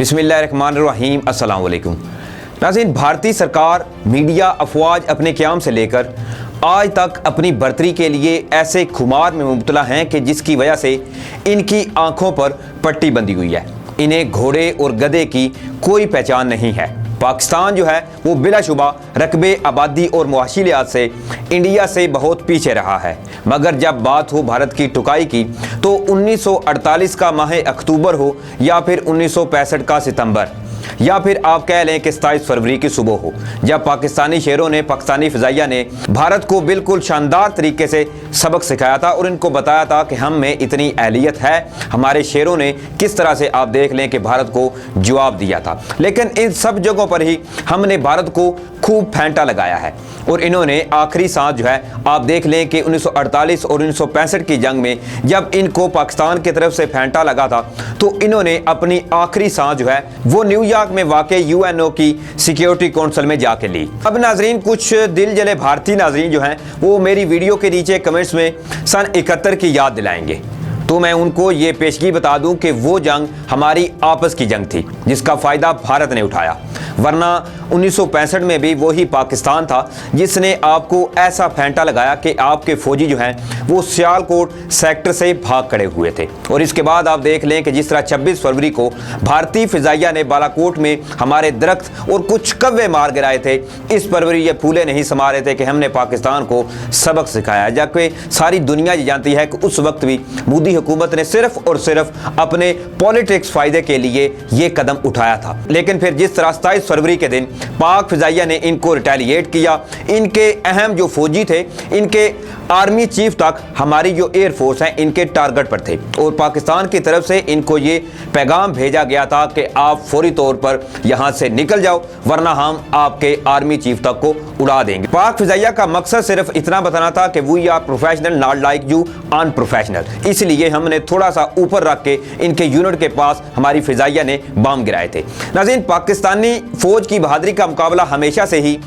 बिस्मिल्लाहिर्रहमानिर्रहीम। अस्सलाम वालेकुम नाज़रीन, भारतीय सरकार, मीडिया, अफवाज अपने क़याम से लेकर आज तक अपनी बर्तरी के लिए ऐसे खुमार में मुब्तला हैं कि जिसकी वजह से इनकी आंखों पर पट्टी बंधी हुई है। इन्हें घोड़े और गधे की कोई पहचान नहीं है। पाकिस्तान जो है वो बिलाशुबा रकबे, आबादी और मुआशी लिहाज से इंडिया से बहुत पीछे रहा है, मगर जब बात हो भारत की टुकाई की तो 1948 का माह अक्टूबर हो या फिर 1965 का सितंबर या फिर आप कह लें कि 27 फरवरी की सुबह हो, जब पाकिस्तानी शेरों ने, पाकिस्तानी फ़िज़ाइया ने भारत को बिल्कुल शानदार तरीके से सबक सिखाया था और इनको बताया था कि हम में इतनी अहलियत है। हमारे शेरों ने किस तरह से आप देख लें कि भारत को जवाब दिया था। लेकिन इन सब जगहों पर ही हमने भारत को खूब फेंटा लगाया है और इन्होंने आखिरी सांस जो है आप देख लें कि 1948 और 1965 की जंग में जब इनको पाकिस्तान की तरफ से फेंटा लगा था तो इन्होंने अपनी आखिरी सांस जो है वो न्यूयॉर्क में वाक़ यूएनओ की सिक्योरिटी काउंसिल में जाके ली। अब नाजरीन, कुछ दिल जले भारतीय नाजरीन जो हैं वो मेरी वीडियो के नीचे कमेंट्स में सन 71 की याद दिलाएंगे, तो मैं उनको ये पेशगी बता दूं कि वो जंग हमारी आपस की जंग थी जिसका फ़ायदा भारत ने उठाया, वरना 1965 में भी वही पाकिस्तान था जिसने आपको ऐसा फेंटा लगाया कि आपके फौजी जो हैं वो सियालकोट सेक्टर से भाग खड़े हुए थे। और इसके बाद आप देख लें कि जिस तरह 26 फरवरी को भारतीय फ़िज़ाइया ने बालाकोट में हमारे दरख्त और कुछ कव्वे मार गिराए थे, इस फरवरी ये फूले नहीं समा रहे थे कि हमने पाकिस्तान को सबक सिखाया, जबकि सारी दुनिया ये जानती है कि उस वक्त भी मोदी हुकूमत ने सिर्फ और सिर्फ अपने पॉलिटिक्स फ़ायदे के लिए ये कदम उठाया था। लेकिन फिर जिस तरह 27 फरवरी के दिन पाक फ़िज़ाइया ने इनको रिटेलिएट किया, इनके अहम जो फौजी थे, इनके आर्मी चीफ तक हमारी जो एयर फोर्स है इनके टारगेट पर थे और पाकिस्तान की तरफ से इनको ये पैगाम भेजा गया था कि आप फौरी तौर पर यहाँ से निकल जाओ वरना हम आपके आर्मी चीफ तक को उड़ा देंगे। पाक फ़िज़ाइया का मकसद सिर्फ इतना बताना था कि we are professional not like you unprofessional, इसलिए हमने थोड़ा सा ऊपर रख के इनके यूनिट के पास हमारी फ़िज़ाइया ने बम गिराए थे। नाज़रीन, पाकिस्तानी फ़ौज की बहादुरी का मुकाबला हमेशा से ही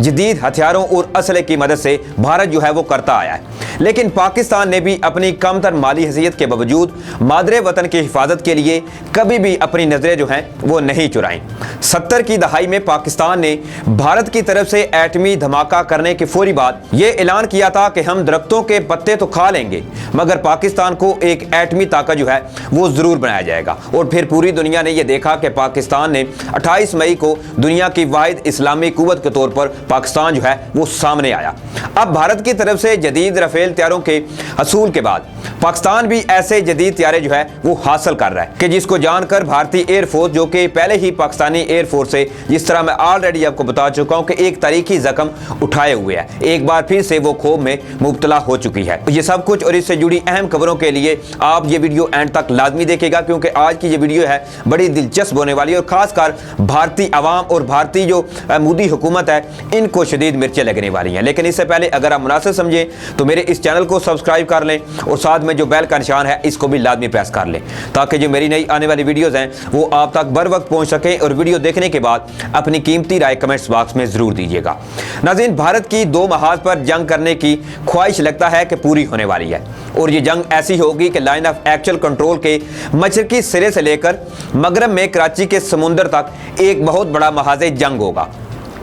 जदीद हथियारों और असले की मदद से भारत जो है वो करता आया है, लेकिन पाकिस्तान ने भी अपनी कमतर माली हैसियत के बावजूद मादरे वतन की हिफाजत के लिए कभी भी अपनी नज़रें जो हैं वो नहीं चुराईं। 70 की दहाई में पाकिस्तान ने भारत की तरफ से एटमी धमाका करने के फौरी बाद ये ऐलान किया था कि हम दरख्तों के पत्ते तो खा लेंगे मगर पाकिस्तान को एक एटमी ताकत जो है वो ज़रूर बनाया जाएगा। और फिर पूरी दुनिया ने यह देखा कि पाकिस्तान ने 28 मई को दुनिया की वाहिद इस्लामी कुव्वत के तौर पर पाकिस्तान जो है वो सामने आया। अब भारत की तरफ से जदीद राफेल तैयारों के हसूल के बाद पाकिस्तान भी ऐसे जदीद तैयारे जो है वो हासिल कर रहा है कि जिसको जानकर भारतीय एयरफोर्स, जो कि पहले ही पाकिस्तानी एयरफोर्स से, जिस तरह मैं ऑलरेडी आपको बता चुका हूं कि एक तारीखी जख्म उठाए हुए है, एक बार फिर से वो खौफ में मुब्तला हो चुकी है। ये सब कुछ और इससे जुड़ी अहम खबरों के लिए आप ये वीडियो एंड तक लाजमी देखेगा क्योंकि आज की ये वीडियो है बड़ी दिलचस्प होने वाली है और खासकर भारतीय अवाम और भारतीय जो मोदी हुकूमत है इनको शदीद मिर्चें लगने वाली हैं। लेकिन इससे पहले अगर आप मुनासिब समझें तो मेरे इस चैनल को सब्सक्राइब कर लें और साथ में जो बेल का निशान है इसको भी लाजमी प्रेस कर लें ताकि जो मेरी नई आने वाली वीडियोस हैं वो आप तक बर वक्त पहुंच सकें। और वीडियो देखने के बाद अपनी कीमती राय कमेंट्स बॉक्स में ज़रूर दीजिएगा। नाज़रीन, भारत की दो महाज पर जंग करने की ख्वाहिश लगता है कि पूरी होने वाली है और ये जंग ऐसी होगी कि लाइन ऑफ एक्चुअल कंट्रोल के मशरकी सिरे से लेकर मगरब में कराची के समुंदर तक एक बहुत बड़ा महाज जंग होगा।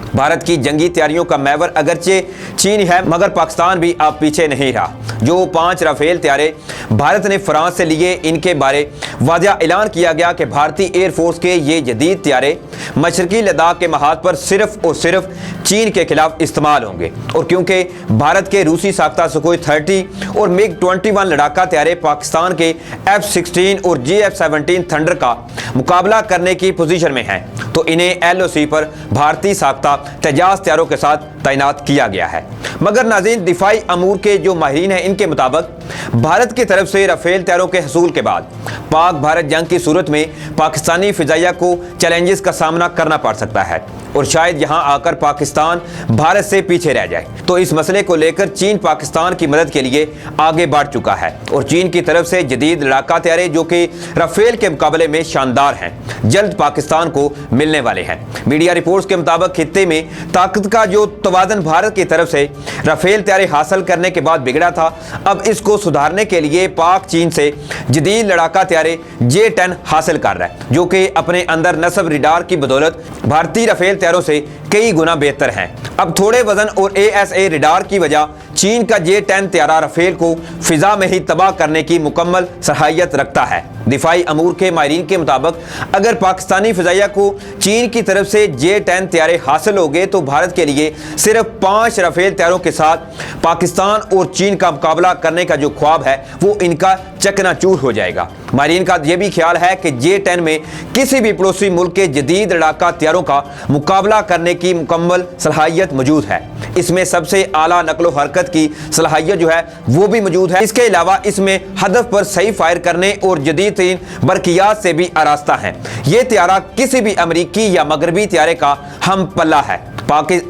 भारत की जंगी तैयारियों का महवर अगरचे चीन है मगर पाकिस्तान भी अब पीछे नहीं रहा। जो 5 राफेल तैयारे भारत ने फ्रांस से लिए, इनके बारे वाज़ेह ऐलान किया गया कि भारतीय एयरफोर्स के ये जदीद तैयारे मशरकी लद्दाख के महाज पर सिर्फ और सिर्फ चीन के खिलाफ इस्तेमाल होंगे। और क्योंकि भारत के रूसी साख्ता सुखोई 30 और मिग 21 लड़ाका तैयारे पाकिस्तान के F-16 और GF-17 थंडर का मुकाबला करने की पोजीशन में हैं तो इन्हें LOC पर भारतीय साख्ता तेजाज तैयारों के साथ तैनात किया गया है। मगर नाज़रीन, दिफाई अमूर के जो माहिरीन हैं इनके मुताबिक भारत की तरफ से राफेल तैयारों के हसूल के बाद पाक भारत जंग की सूरत में पाकिस्तानी फ़िज़ाइया को चैलेंजेस का सामना करना पड़ सकता है और शायद यहाँ आकर पाकिस्तान भारत से पीछे रह जाए। तो इस मसले को लेकर चीन पाकिस्तान की मदद के लिए आगे बढ़ चुका है और चीन की तरफ से जदीद लड़ाका तैयारे जो कि राफेल के मुकाबले में शानदार हैं जल्द पाकिस्तान को मिलने वाले हैं। मीडिया रिपोर्ट्स के मुताबिक खित्ते में ताकत का जो तवाज़ुन भारत की तरफ से رافیل طیارے حاصل کرنے کے بعد بگڑا تھا، اب اس کو سدھارنے کے لیے پاک چین سے جدید لڑاکا طیارے J-10 حاصل کر رہا ہے، جو کہ اپنے اندر نصب ریڈار کی بدولت بھارتی رافیل طیاروں سے کئی گنا بہتر ہیں۔ اب تھوڑے وزن اور ASA ریڈار کی وجہ چین کا J-10 طیارہ رافیل کو فضا میں ہی تباہ کرنے کی مکمل صلاحیت رکھتا ہے۔ دفاعی امور کے ماہرین کے مطابق اگر پاکستانی فضائیہ کو چین کی طرف سے J-10 طیارے حاصل ہو گئے تو بھارت کے لیے صرف 5 رافیل طیاروں کے ساتھ پاکستان اور چین کا مقابلہ کرنے کا جو خواب ہے وہ ان کا چکنا چور ہو جائے گا۔ ماہرین کا یہ بھی خیال ہے کہ J-10 میں کسی بھی پڑوسی ملک کے جدید لڑاکا طیاروں کا مقابلہ کرنے کی مکمل صلاحیت موجود ہے۔ اس میں سب سے اعلیٰ نقل و حرکت کی صلاحیت جو ہے وہ بھی موجود ہے۔ اس کے علاوہ اس میں ہدف پر صحیح فائر کرنے اور جدید ترین برقیات سے بھی آراستہ ہیں۔ یہ طیارہ کسی بھی امریکی یا مغربی طیارے کا ہم پلہ ہے۔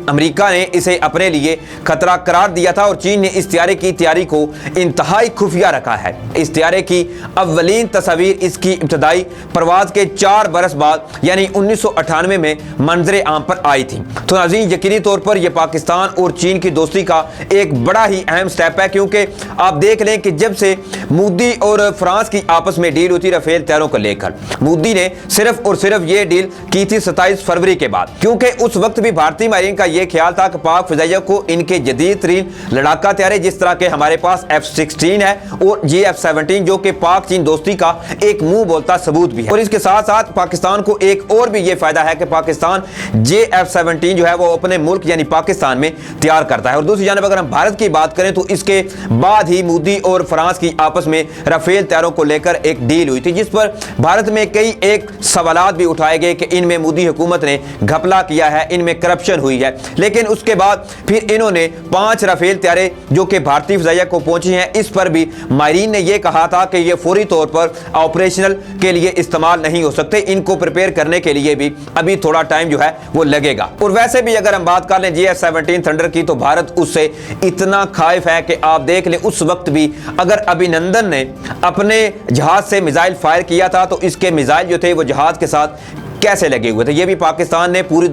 امریکہ نے اسے اپنے لیے خطرہ قرار دیا تھا اور چین نے اس طیارے کی تیاری کو انتہائی خفیہ رکھا ہے۔ اس طیارے کی اولین تصاویر اس کی ابتدائی پرواز کے 4 برس بعد یعنی 1998 میں منظر عام پر آئی تھی۔ تو ناظرین، یقینی طور پر یہ پاکستان اور چین کی دوستی کا ایک بڑا ہی اہم سٹیپ ہے، کیونکہ آپ دیکھ لیں کہ جب سے مودی اور فرانس کی آپس میں ڈیل ہوتی رافیل طیاروں کو لے کر، مودی نے صرف اور صرف یہ ڈیل کی تھی 27 فروری کے بعد، کیونکہ اس وقت بھی بھارتی ماہرین کا یہ خیال تھا کہ پاک فضائیہ کو ان کے جدید ترین لڑاکا طیارے جس طرح کے ہمارے پاس F-16 ہے اور F-17 جو کہ پاک چین دوستی کا ایک منہ بولتا ثبوت بھی ہے، اور اس کے ساتھ ساتھ پاکستان کو ایک اور بھی یہ فائدہ ہے کہ پاکستان F-17 جو ہے وہ اپنے ملک یعنی پاکستان میں تیار کرتا ہے۔ اور دوسری جانب اگر ہم بھارت کی بات کریں تو اس کے بعد ہی مودی اور فرانس کی آپس میں رافیل طیاروں کو لے کر ایک ڈیل ہوئی تھی، جس پر بھارت میں کئی ایک سوالات بھی اٹھائے گئے کہ ان میں مودی حکومت نے گھپلا کیا ہے، ان میں کرپشن ہوئی ہے، لیکن اس کے بعد پھر انہوں نے 5 رافیل طیارے جو کہ بھارتی فضائیہ کو پہنچے ہیں، اس پر بھی ماہرین نے یہ کہا تھا کہ یہ فوری طور پر آپریشنل کے لیے استعمال نہیں ہو سکتے، ان کو پریپیئر کرنے کے لیے بھی ابھی تھوڑا ٹائم جو ہے وہ لگے گا۔ اور ویسے بھی اگر ہم بات کر لیں F-17 تھنڈر کی تو بھارت اس سے اتنا خائف ہے کہ آپ دیکھ لیں اس وقت بھی اگر ابھینندن نے اپنے جہاز سے میزائل فائر کیا تھا تو اس کے میزائل جو تھے وہ جہاز کے ساتھ کیسے لگے ہوئے تھے۔ یہ بھی پاکستان نے پوری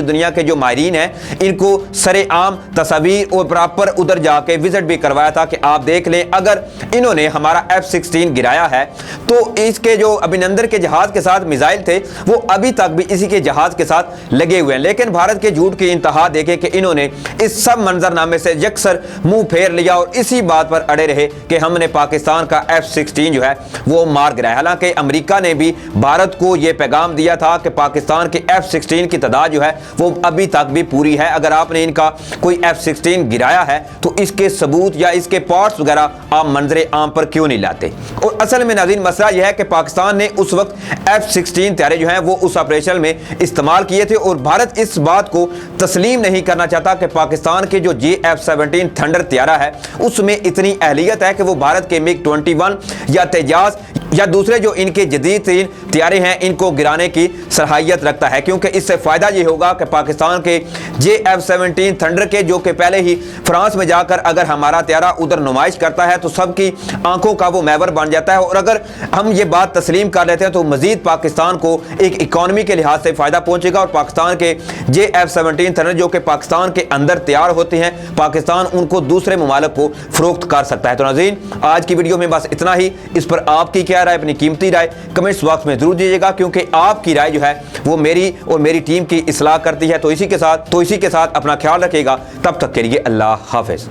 دنیا کے جو ماہرین ہیں ان کو سرے عام تصاویر اور پراپر ادھر جا کے وزٹ بھی کروایا تھا کہ آپ دیکھ لیں اگر انہوں نے ہمارا F-16 گرایا ہے تو اس کے جو ابھینندن کے جہاز کے ساتھ میزائل تھے وہ ابھی تک بھی اسی کے جہاز کے ساتھ لگے ہوئے ہیں، لیکن بھارت کے جھوٹ کی انتہا دیکھے کہ انہوں نے اس سب منظرنامے سے یکسر منہ پھیر لیا اور اسی بات پر اڑے رہے کہ ہم نے پاکستان کا F-16 جو ہے وہ مار گرایا۔ حالانکہ امریکہ نے بھی بھارت کو یہ پیغام دیا تھا کہ پاکستان کے F-16 کی تعداد جو ہے وہ ابھی تک بھی پوری ہے، اگر آپ نے ان کا کوئی F-16 گرایا ہے تو اس کے ثبوت یا اس کے پارٹس وغیرہ آپ منظر عام پر کیوں نہیں لاتے۔ اور اصل میں ناظرین مسئلہ یہ ہے کہ پاکستان نے اس وقت F-16 طیارے جو ہیں وہ اس آپریشن میں استعمال کیے تھے اور بھارت اس بات کو تسلیم نہیں کرنا چاہتا کہ پاکستان کے جو F-17 تھنڈر طیارہ ہے اس میں اتنی اہلیت ہے کہ وہ بھارت کے MiG-21 یا تیجاز یا دوسرے جو ان کے جدید ترین طیارے ہیں ان کو گرانے کی صلاحیت رکھتا ہے، کیونکہ اس سے فائدہ یہ ہوگا کہ پاکستان کے F-17 تھنڈر کے جو کہ پہلے ہی فرانس میں جا کر اگر ہمارا طیارہ ادھر نمائش کرتا ہے تو سب کی آنکھوں کا وہ محور بن جاتا ہے، اور اگر ہم یہ بات تسلیم کر لیتے ہیں تو مزید پاکستان کو ایک اکانومی کے لحاظ سے فائدہ پہنچے گا، اور پاکستان کے F-17 تھنڈر جو کہ پاکستان کے اندر تیار ہوتے ہیں پاکستان ان کو دوسرے ممالک کو فروخت کر سکتا ہے۔ تو ناظرین آج کی ویڈیو میں بس اتنا ہی، اس پر آپ کی کیا رائے، اپنی قیمتی رائے کمنٹس باکس میں ضرور دیجیے گا، کیونکہ آپ کی رائے جو ہے وہ میری اور میری ٹیم کی اصلاح کرتی ہے۔ تو اسی کے ساتھ اپنا خیال رکھیے گا، تب تک کے لیے اللہ حافظ۔